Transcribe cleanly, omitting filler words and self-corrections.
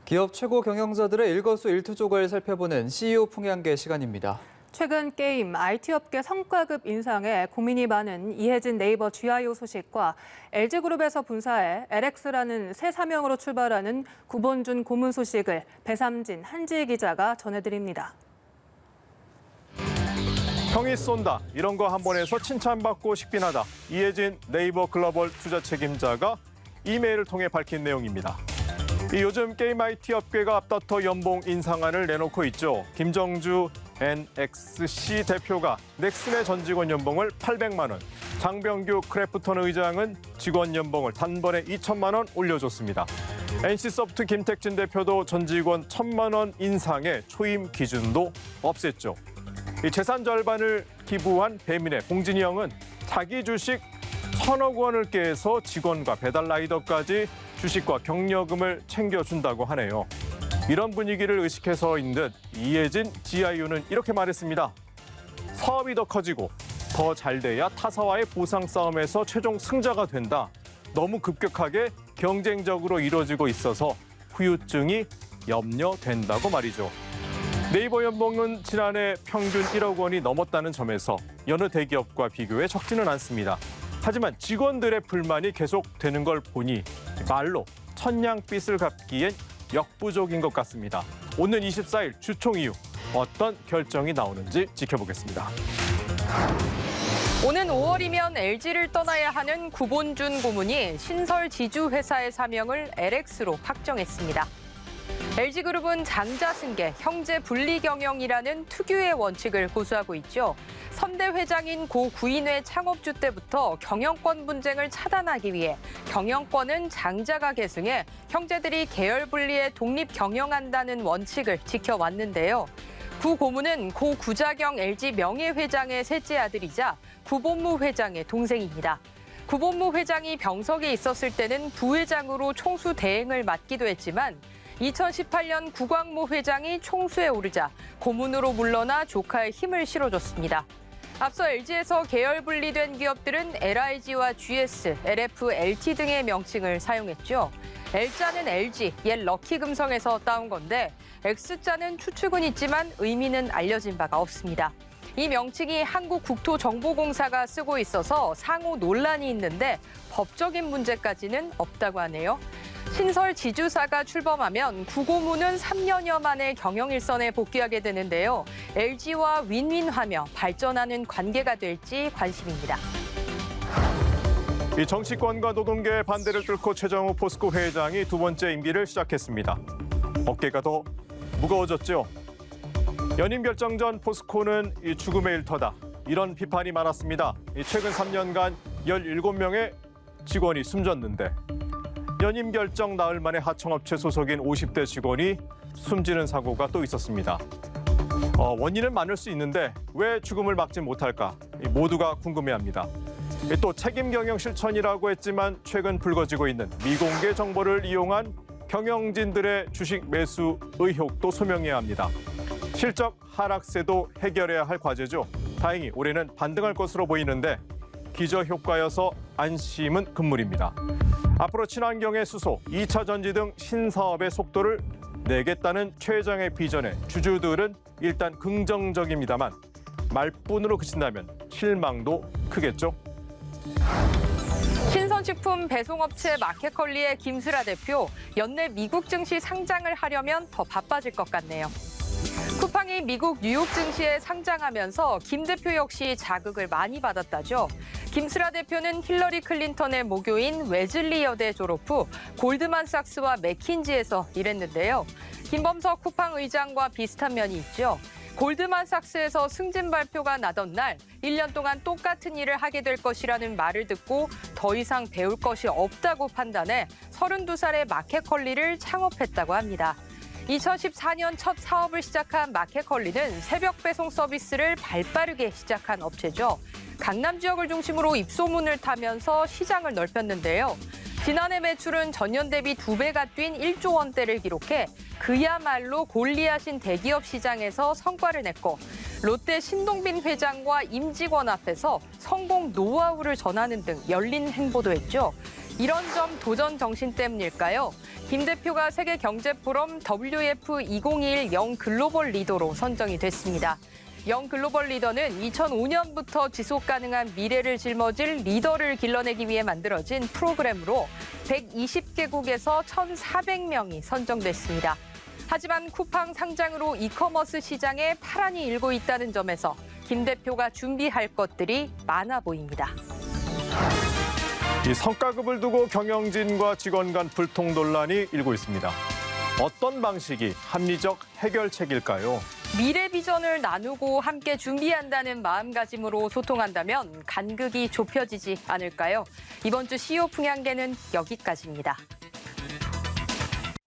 기업 최고 경영자들의 일거수일투족을 살펴보는 CEO 풍향계 시간입니다. 최근 게임, IT업계 성과급 인상에 고민이 많은 이해진 네이버 GIO 소식과 LG그룹에서 분사해 LX라는 새 사명으로 출발하는 구본준 고문 소식을 배삼진, 한지희 기자가 전해드립니다. 형이 쏜다. 이런 거 한 번에서 칭찬받고 싶긴 하다. 이해진 네이버 글로벌 투자 책임자가 이메일을 통해 밝힌 내용입니다. 요즘 게임 IT 업계가 앞다퉈 연봉 인상안을 내놓고 있죠. 김정주 NXC 대표가 넥슨의 전 직원 연봉을 800만 원, 장병규 크래프톤 의장은 직원 연봉을 단번에 2천만 원 올려줬습니다. NC소프트 김택진 대표도 전 직원 1,000만 원 인상의 초임 기준도 없앴죠. 재산 절반을 기부한 배민의 봉진이 형은 자기 주식 1,000억 원을 깨서 직원과 배달 라이더까지 주식과 격려금을 챙겨준다고 하네요. 이런 분위기를 의식해서인 듯 이해진 GIO는 이렇게 말했습니다. 사업이 더 커지고 더 잘 돼야 타사와의 보상 싸움에서 최종 승자가 된다. 너무 급격하게 경쟁적으로 이루어지고 있어서 후유증이 염려된다고 말이죠. 네이버 연봉은 지난해 평균 1억 원이 넘었다는 점에서 여느 대기업과 비교해 적지는 않습니다. 하지만 직원들의 불만이 계속되는 걸 보니 말로 천냥빚을 갚기엔 역부족인 것 같습니다. 오는 24일 주총 이후 어떤 결정이 나오는지 지켜보겠습니다. 오는 5월이면 LG를 떠나야 하는 구본준 고문이 신설 지주회사의 사명을 LX로 확정했습니다. LG그룹은 장자 승계, 형제 분리 경영이라는 특유의 원칙을 고수하고 있죠. 선대 회장인 고 구인회 창업주 때부터 경영권 분쟁을 차단하기 위해 경영권은 장자가 계승해 형제들이 계열 분리에 독립 경영한다는 원칙을 지켜왔는데요. 구 고문은 고 구자경 LG 명예회장의 셋째 아들이자 구본무 회장의 동생입니다. 구본무 회장이 병석에 있었을 때는 부회장으로 총수 대행을 맡기도 했지만 2018년 구광모 회장이 총수에 오르자 고문으로 물러나 조카의 힘을 실어줬습니다. 앞서 LG에서 계열 분리된 기업들은 LIG와 GS, LF, LT 등의 명칭을 사용했죠. L자는 LG, 옛 럭키금성에서 따온 건데 X자는 추측은 있지만 의미는 알려진 바가 없습니다. 이 명칭이 한국국토정보공사가 쓰고 있어서 상호 논란이 있는데 법적인 문제까지는 없다고 하네요. 신설 지주사가 출범하면 구고문은 3년여 만에 경영 일선에 복귀하게 되는데요. LG와 윈윈하며 발전하는 관계가 될지 관심입니다. 이 정치권과 노동계의 반대를 뚫고 최정우 포스코 회장이 두 번째 임기를 시작했습니다. 어깨가 더 무거워졌죠. 연임 결정 전 포스코는 이 죽음의 일터다. 이런 비판이 많았습니다. 최근 3년간 17명의 직원이 숨졌는데 연임 결정 나흘 만에 하청업체 소속인 50대 직원이 숨지는 사고가 또 있었습니다. 원인은 많을 수 있는데 왜 죽음을 막지 못할까? 모두가 궁금해합니다. 또 책임 경영 실천이라고 했지만 최근 불거지고 있는 미공개 정보를 이용한 경영진들의 주식 매수 의혹도 소명해야 합니다. 실적 하락세도 해결해야 할 과제죠. 다행히 올해는 반등할 것으로 보이는데 기저효과여서 안심은 금물입니다. 앞으로 친환경의 수소, 2차 전지 등 신사업의 속도를 내겠다는 최 회장의 비전에 주주들은 일단 긍정적입니다만 말뿐으로 그친다면 실망도 크겠죠. 신선식품 배송업체 마켓컬리의 김슬아 대표, 연내 미국 증시 상장을 하려면 더 바빠질 것 같네요. 쿠팡이 미국 뉴욕 증시에 상장하면서 김 대표 역시 자극을 많이 받았다죠. 김슬아 대표는 힐러리 클린턴의 모교인 웨즐리 여대 졸업 후 골드만삭스와 맥킨지에서 일했는데요. 김범석 쿠팡 의장과 비슷한 면이 있죠. 골드만삭스에서 승진 발표가 나던 날 1년 동안 똑같은 일을 하게 될 것이라는 말을 듣고 더 이상 배울 것이 없다고 판단해 32살의 마켓컬리를 창업했다고 합니다. 2014년 첫 사업을 시작한 마켓컬리는 새벽 배송 서비스를 발빠르게 시작한 업체죠. 강남 지역을 중심으로 입소문을 타면서 시장을 넓혔는데요. 지난해 매출은 전년 대비 2배가 뛴 1조 원대를 기록해 그야말로 골리앗인 대기업 시장에서 성과를 냈고 롯데 신동빈 회장과 임직원 앞에서 성공 노하우를 전하는 등 열린 행보도 했죠. 이런 점 도전 정신 때문일까요? 김 대표가 세계경제포럼 WF2021 영 글로벌 리더로 선정이 됐습니다. 영 글로벌 리더는 2005년부터 지속 가능한 미래를 짊어질 리더를 길러내기 위해 만들어진 프로그램으로 120개국에서 1,400명이 선정됐습니다. 하지만 쿠팡 상장으로 이커머스 시장에 파란이 일고 있다는 점에서 김 대표가 준비할 것들이 많아 보입니다. 이 성과급을 두고 경영진과 직원 간 불통 논란이 일고 있습니다. 어떤 방식이 합리적 해결책일까요? 미래 비전을 나누고 함께 준비한다는 마음가짐으로 소통한다면 간극이 좁혀지지 않을까요? 이번 주 CEO 풍향계는 여기까지입니다.